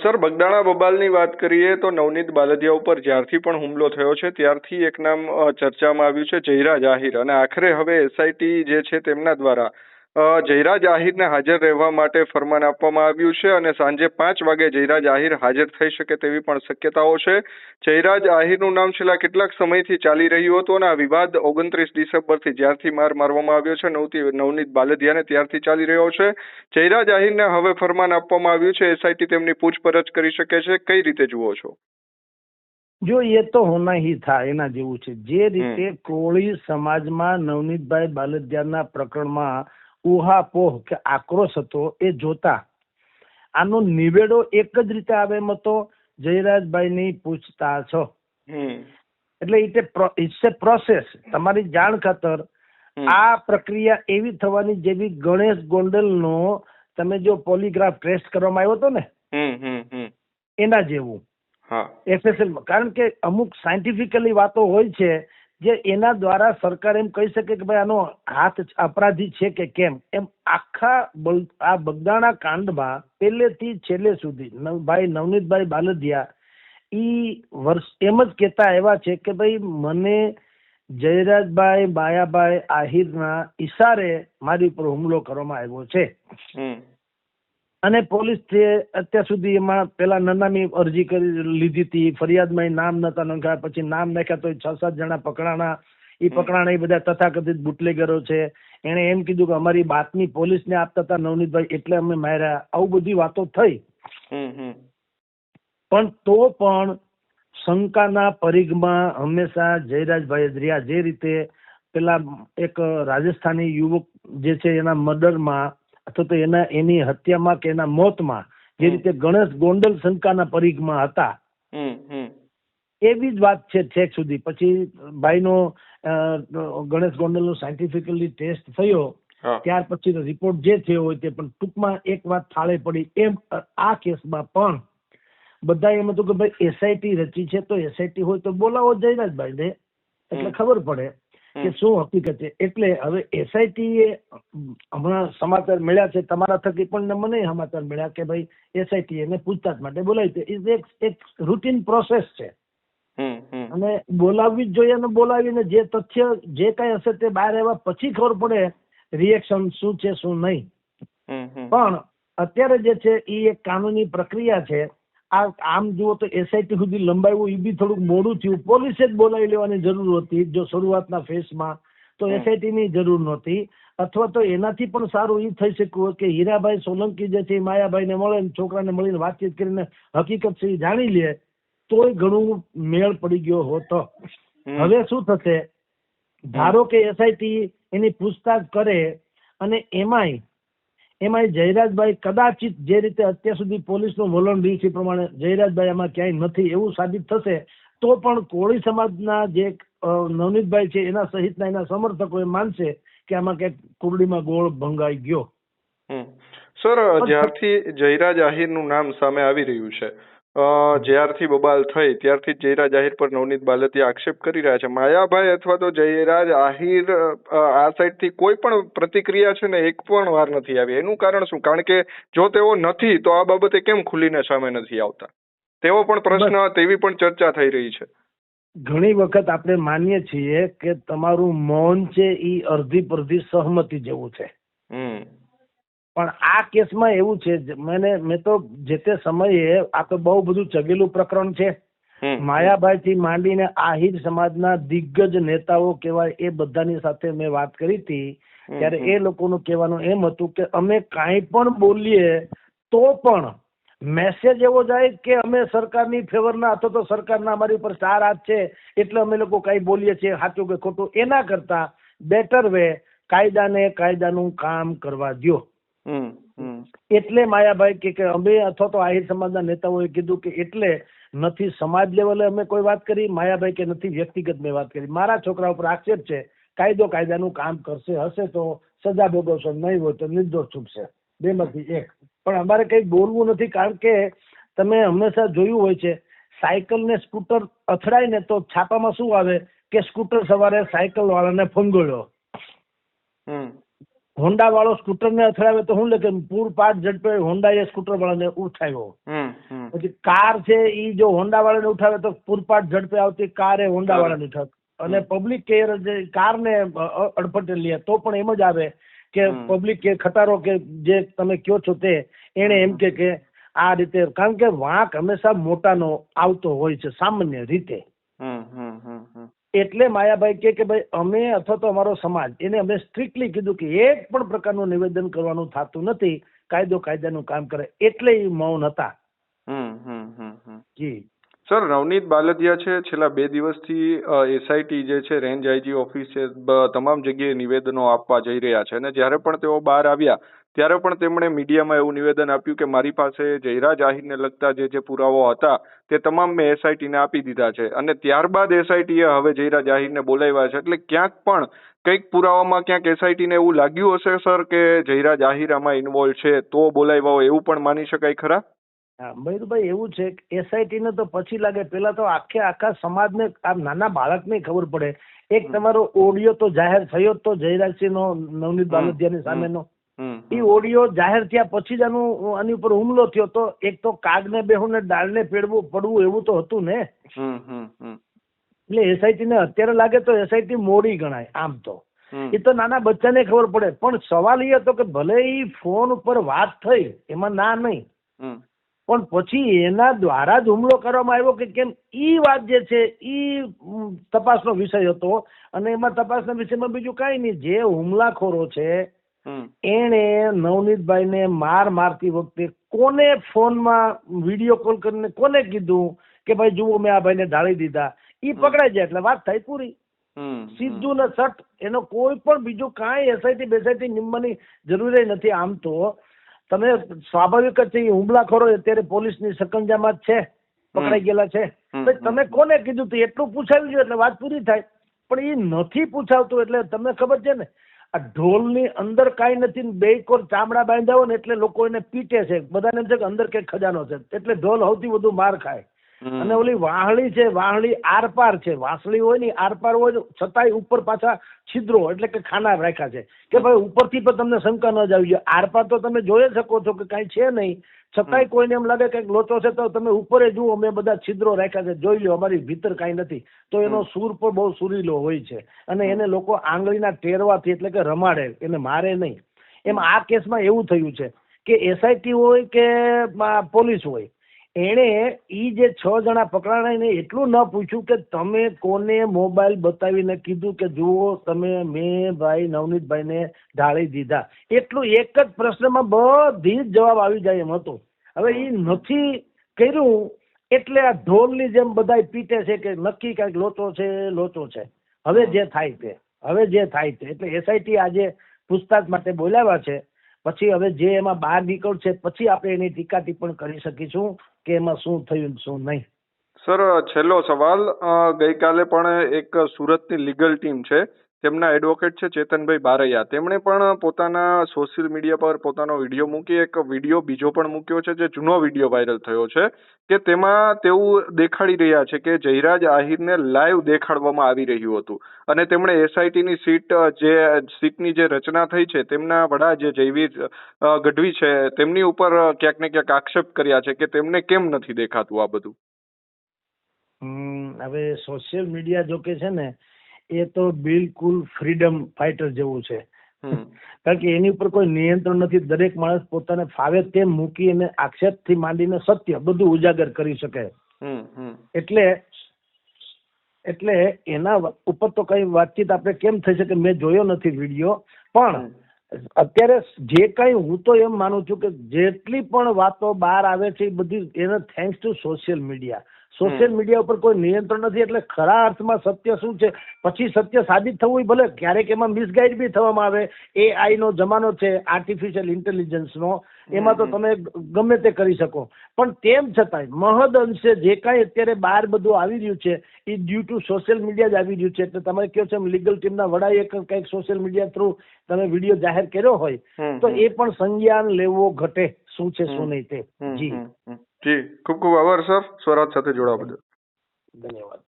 Sir, Bagdana બબાલની વાત કરીએ તો નવનીત બાલદિયા ઉપર જ્યારથી પણ હુમલો થયો છે ત્યારથી એક નામ ચર્ચામાં આવ્યું છે, જયરાજ આહિર. અને આખરે હવે એસઆઈટી જે છે તેમના દ્વારા જયરાજ આહિરને હાજર રહેવા માટે ફરમાન આપવામાં આવ્યું છે અને સાંજે 5 વાગે જયરાજ આહિર હાજર થઈ શકે તેવી પણ શક્યતાઓ છે. જયરાજ આહિરનું નામ છેલ્લા કેટલાક સમયથી ચાલી રહ્યું હતું અને આ વિવાદ 29 ડિસેમ્બરથી જ્યારથી માર મારવામાં આવ્યો છે નવનીત બાલદિયાને ત્યારથી ચાલી રહ્યો છે. જયરાજ આહિરને હવે ફરમાન આપવામાં આવ્યું છે, એસઆઈટી તેમની પૂછપરછ કરી શકે છે. કઈ રીતે જુઓ છો? જો એ તો હોના હી થા એના જેવું છે. જે રીતે કોળી સમાજમાં નવનીતભાઈ બાલદિયાના પ્રકરણમાં ઉહાપોહ કે આક્રોશ હતો એ જોતા આનો નિવેડો એક જ રીતે આવે એમ હતો, જયરાજભાઈની પૂછતાછ. એટલે ઇટ્સ એ પ્રોસેસ. તમારી જાણ ખાતર આ પ્રક્રિયા એવી થવાની જેવી ગણેશ ગોંડલનો તમે જો પોલીગ્રાફ ટેસ્ટ કરવામાં આવ્યો હતો ને એના જેવું FSL. કારણ કે અમુક સાયન્ટિફિકલી વાતો હોય છે જે એના દ્વારા સરકાર એમ કહી શકે કે ભાઈ આનો હાથ અપરાધી છે કે કેમ. એમ આખા આ બગદાણા કાંડમાં પહેલેથી છેલ્લે સુધી ભાઈ નવનીતભાઈ બાલદિયા વર્ષ એમ જ કહેતા આવ્યા છે કે ભાઈ મને જયરાજભાઈ માયાભાઈ આહિરના ઈશારે મારી ઉપર હુમલો કરવામાં આવ્યો છે. અને પોલીસ અત્યાર સુધી એમાં પેલા નનામી અરજી કરી લીધી હતી, ફરિયાદમાં નામ નતા નોંધાયા, પછી નામ નાખ્યા તો 6-7 જણા પકડાણા. એ બધા તથાકથિત બુટલેગરો છે. એને એમ કીધું કે અમારી બાતમી પોલીસને આપતા હતા નવનીતભાઈ એટલે અમે માર્યા. આવું બધી વાતો થઈ. પણ તો પણ શંકાના પરિઘમાં હંમેશા જયરાજભાઈ જ રહ્યા. જે રીતે પેલા એક રાજસ્થાની યુવક જે છે એના મર્ડરમાં અથવા તો એની હત્યામાં કે એના મોતમાં જે રીતે ગણેશ ગોંડલ શંકાના પરિઘમાં હતા એવી જ વાત છે છેક સુધી. પછી ભાઈનો ગણેશ ગોંડલનો સાયન્ટિફિકલી ટેસ્ટ થયો ત્યાર પછીનો રિપોર્ટ જે થયો હોય તે, પણ ટૂંકમાં એક વાત થાળે પડી. એમ આ કેસમાં પણ બધા એમ હતું કે ભાઈ એસઆઈટી રચી છે તો એસઆઈટી હોય તો બોલાવો જયરાજભાઈને એટલે ખબર પડે કે શું હકીકત છે. એટલે હવે એસઆઈટી હમણાં સમાચાર મળ્યા છે તમારા થકી પણ મને સમાચાર મળ્યા કે ભાઈ એસઆઈટી એને પૂછતાછ માટે બોલાવી છે. એક રૂટીન પ્રોસેસ છે અને બોલાવવી જ જોઈએ. અને બોલાવીને જે તથ્ય જે કઈ હશે તે બહાર આવ્યા પછી ખબર પડે રિએક્શન શું છે શું નહીં. પણ અત્યારે જે છે એ એક કાનૂની પ્રક્રિયા છે. આમ જુઓ તો એસઆઈટી સુધી લંબાવ્યું એ બી થોડુંક મોડું થયું. પોલીસે જ બોલાવી લેવાની જરૂર હતી જો શરૂઆતના ફેઝમાં, તો એસઆઈટીની જરૂર નહોતી. અથવા તો એનાથી પણ સારું એ થઈ શક્યું કે હીરાભાઈ સોલંકી જે છે માયાભાઈને મળે, છોકરાને મળીને વાતચીત કરીને હકીકત છે એ જાણી લે તોય ઘણું મેળ પડી ગયો હોત. હવે શું થશે, ધારો કે એસઆઈટી એની પૂછતાછ કરે અને એમાંય જયરાજભાઈ કદાચિત જે રીતે અત્યાર સુધી પોલીસનું વલણ રહ્યું છે પ્રમાણે જયરાજભાઈ આમાં ક્યાંય નથી એવું સાબિત થશે તો પણ કોળી સમાજના જે નવનીતભાઈ છે એના સહિતના એના સમર્થકો એ માનશે કે આમાં ક્યાંક કુરડીમાં ગોળ ભંગાઈ ગયો. સર, જ્યારથી જયરાજ આહિરનું નામ સામે આવી રહ્યું છે, જ્યારથી બબાલ થઈ ત્યારથી જયરાજ આહિર પર નવનીત બાલદિયા આક્ષેપ કરી રહ્યા છે. માયાભાઈ અથવા તો જયરાજ આહિર આ સાઈડથી કોઈ પણ પ્રતિક્રિયા છે ને એક પણ વાર નથી આવી. એનું કારણ શું? કારણ કે જો તેઓ નથી તો આ બાબતે કેમ ખુલીને સામે નથી આવતા? તેવો પણ પ્રશ્ન, તેવી પણ ચર્ચા થઈ રહી છે. ઘણી વખત આપણે માનીએ છીએ કે તમારું મૌન છે એ અડધી પરધી સહમતિ જેવું છે. પણ આ કેસમાં એવું છે, મેં તો જે તે સમયે આ તો બહુ બધું ચગેલું પ્રકરણ છે. માયાભાઈ થી માંડીને આહિર સમાજના દિગ્ગજ નેતાઓ કહેવાય એ બધાની સાથે મેં વાત કરી હતી ત્યારે એ લોકોનું કહેવાનું એમ હતું કે અમે કાંઈ પણ બોલીએ તો પણ મેસેજ એવો જાય કે અમે સરકારની ફેવરના અથવા તો સરકારના અમારી ઉપર 4 હાથ છે એટલે અમે લોકો કાંઈ બોલીએ છીએ સાચું કે ખોટું. એના કરતા બેટર વે કાયદાને કાયદાનું કામ કરવા દો. એટલે માયાભાઈ કે અમે અથવા તો આહિર સમાજના નેતાઓએ કીધું કે એટલે નથી સમાજ લેવલે અમે કોઈ વાત કરી, માયાભાઈ કે નથી વ્યક્તિગત મેં વાત કરી. મારા છોકરા ઉપર આક્ષેપ છે, કાયદો કાયદાનું કામ કરશે, હશે તો સજા ભોગવશે, નહીં હોય તો નિર્દોષ છૂટશે, બેમાંથી એક. પણ અમારે કંઈ બોલવું નથી કારણ કે તમે હંમેશા જોયું હોય છે સાયકલ ને સ્કૂટર અથડાય ને તો છાપામાં શું આવે કે સ્કૂટર સવારે સાયકલ વાળાને ફંગોળ્યો. હોન્ડા વાળો સ્કૂટર ને અથડાવે તો શું લે કે પૂરપાટ ઝડપે હોન્ડાએ સ્કૂટર વાળાને ઉઠાવ્યો. પછી કાર છે એ જો હોન્ડા વાળાને ઉઠાવે તો પૂરપાટ ઝડપે આવતી કાર એ હોન્ડા વાળાને ઉઠાવે. અને પબ્લિક કેર જે કાર ને અડફટે લે તો પણ એમ જ આવે કે પબ્લિક કે ખટારો કે જે તમે કયો છો તે એને એમ કે આ રીતે, કારણ કે વાંક હંમેશા મોટાનો આવતો હોય છે સામાન્ય રીતે. એટલે માયાભાઈ કે ભાઈ અમે અથવા તો અમારો સમાજ એને અમે સ્ટ્રિક્ટલી કીધું કે એક પણ પ્રકારનું નિવેદન કરવાનું થતું નથી, કાયદો કાયદાનું કામ કરે, એટલે એ મૌન હતા. જી સર, નવનીત બાલદિયા છે છેલ્લા 2 દિવસથી એસઆઈટી જે છે રેન્જ આઈજી ઓફિસ છે તમામ જગ્યાએ નિવેદનો આપવા જઈ રહ્યા છે, અને જ્યારે પણ તેઓ બહાર આવ્યા ત્યારે પણ તેમણે મીડિયામાં એવું નિવેદન આપ્યું કે મારી પાસે જયરાજ આહિરને લગતા જે પુરાવાઓ હતા તે તમામ મેં એસઆઈટીને આપી દીધા છે, અને ત્યારબાદ એસઆઈટીએ હવે જયરાજ આહિરને બોલાવ્યા છે. એટલે ક્યાંક પણ કંઈક પુરાવામાં ક્યાંક એસઆઈટીને એવું લાગ્યું હશે સર કે જયરાજ આહિર આમાં ઇન્વોલ્વ છે તો બોલાવ્યા હોય, એવું પણ માની શકાય ખરા? હા મયુરભાઈ, એવું છે એસઆઈટી ને તો પછી લાગે, પેલા તો આખા સમાજને, આ નાના બાળકને ખબર પડે. એક તમારો ઓડિયો તો જાહેર થયો તો જયરાજસિંહ નો નવનીત બાલદિયાની સામેનો, એ ઓડિયો જાહેર થયા પછી જ આની ઉપર હુમલો થયો. તો એક તો કાગને બેહું ને ડાળને પડવું એવું તો હતું ને. એટલે એસઆઈટી ને અત્યારે લાગે તો એસઆઈટી મોડી ગણાય. આમ તો એ તો નાના બચ્ચાને ખબર પડે, પણ સવાલ એ હતો કે ભલે એ ફોન ઉપર વાત થઈ, એમાં ના નહીં, પણ પછી એના દ્વારા જ હુમલો કરવામાં આવ્યો કે કેમ, ઈ વાત જે છે ઈ તપાસનો વિષય હતો. અને એમાં તપાસના વિષયમાં બીજું કાંઈ નહીં, જે હુમલાખોરો છે એને નવનીતભાઈને મારતી વખતે કોને ફોનમાં વિડીયો કોલ કરીને કોને કીધું કે ભાઈ જુઓ મેં આ ભાઈને ઢાળી દીધા, ઈ પકડાઈ જાય એટલે વાત થઈ પૂરી. સીધું ને સટ, એનો કોઈ પણ બીજું કાંઈ એસઆઈટી બેસઆઈટી નિમવાની જરૂરી નથી. આમ તો તમે સ્વાભાવિક જ છે, હુમલાખોરો અત્યારે પોલીસની સકંજામાં જ છે, પકડાઈ ગયેલા છે. તમે કોને કીધું તો એટલું પૂછાવી એટલે વાત પૂરી થાય. પણ એ નથી પૂછાવતું એટલે તમને ખબર છે ને, આ ઢોલની અંદર કાંઈ નથી, બે કોર ચામડા બાંધ્યા હોય ને એટલે લોકો એને પીટે છે. બધાને એમ છે કે અંદર કઈક ખજાનો છે, એટલે ઢોલ સૌથી વધુ માર ખાય. અને ઓલી વાહળી છે, વાહળી આરપાર છે, વાંસળી હોય ને આરપાર હોય છતાંય ઉપર પાછા છિદ્રો એટલે કે ખાના રાખ્યા છે કે ભાઈ ઉપરથી પણ તમને શંકા ન જ આવી જાય. આરપાર તો તમે જોઈ શકો છો કે કાંઈ છે નહીં, છતાંય કોઈને એમ લાગે કંઈક લોચો છે તો તમે ઉપરે જુઓ, અમે બધા છિદ્રો રાખ્યા છે, જોઈ લો, અમારી ભીતર કાંઈ નથી. તો એનો સૂર પણ બહુ સુરીલો હોય છે, અને એને લોકો આંગળીના ટેરવાથી એટલે કે રમાડે, એને મારે નહીં. એમ આ કેસમાં એવું થયું છે કે એસઆઈટી હોય કે પોલીસ હોય, એણે ઈ જે 6 જણા પકડાણાને એટલું ન પૂછ્યું કે તમે કોને મોબાઈલ બતાવીને કીધું કે જુઓ તમે મેં ભાઈ નવનીતભાઈને ઢાળી દીધા, એટલું એક જ પ્રશ્નમાં બધી જ જવાબ આવી જાય એમ હતો. હવે એ નથી કર્યું એટલે આ ઢોલની જેમ બધા પીટે છે કે નક્કી કાંઈક લોચો છે. હવે જે થાય તે એટલે એસઆઈટી આજે પૂછતાછ માટે બોલાવ્યા છે. પછી હવે જે એમાં બહાર નીકળશે પછી આપણે એની ટીકા ટિપ્પણ કરી શકીશું કે એમાં શું થયું શું નહીં. સર, છેલ્લો સવાલ, ગઈકાલે પણ એક સુરતની લીગલ ટીમ છે, તેમના એડવોકેટ છે ચેતનભાઈ બારૈયા, તેમણે પણ પોતાના સોશિયલ મીડિયા પર પોતાનો વિડીયો મૂકી, એક વિડીયો બીજો પણ મૂક્યો છે જે જૂનો વિડીયો વાયરલ થયો છે કે તેમાં તેવું દેખાડી રહ્યા છે કે જયરાજ આહિરને લાઈવ દેખાડવામાં આવી રહ્યું હતું, અને તેમણે એસઆઈટીની સીટની જે રચના થઈ છે તેમના વડા જે જયવીર ગઢવી છે તેમની ઉપર ક્યાંક ને ક્યાંક આક્ષેપ કર્યા છે કે તેમને કેમ નથી દેખાતું આ બધું. હવે સોશિયલ મીડિયા જો કે છે ને એ તો બિલકુલ ફ્રીડમ ફાઈટર જેવું છે, કારણ કે એની ઉપર કોઈ નિયંત્રણ નથી. દરેક માણસ પોતાને ફાવે તેમ મૂકી અને આક્ષેપથી માંડીને સત્ય બધું ઉજાગર કરી શકે. એટલે એના ઉપર તો કઈ વાતચીત આપણે કેમ થઈ શકે, મેં જોયો નથી વિડીયો. પણ અત્યારે જે કઈ હું તો એમ માનું છું કે જેટલી પણ વાતો બહાર આવે છે એ બધી એને thanks to social media. Social media ઉપર કોઈ નિયંત્રણ નથી, એટલે ખરા અર્થમાં સત્ય શું છે પછી સત્ય સાબિત થવું ભલે ક્યારેક એમાં મિસગાઈડ બી થવામાં આવે. AI નો જમાનો છે, આર્ટિફિશિયલ ઇન્ટેલિજન્સ નો, એમાં તો તમે ગમે તે કરી શકો. પણ તેમ છતાંય મહદ અંશે જે કાંઈ અત્યારે બહાર બધું આવી રહ્યું છે એ ડ્યુ ટુ સોશિયલ મીડિયા જ આવી રહ્યું છે. એટલે તમે કહો છો એમ લીગલ ટીમના વડાએ કંઈક સોશિયલ મીડિયા થ્રુ તમે વિડીયો જાહેર કર્યો હોય તો એ પણ સંજ્ઞાન લેવો ઘટે શું છે શું નહીં તે. જી ખૂબ ખૂબ આભાર સર, સ્વરાજ સાથે જોડાવા બદલ. ધન્યવાદ.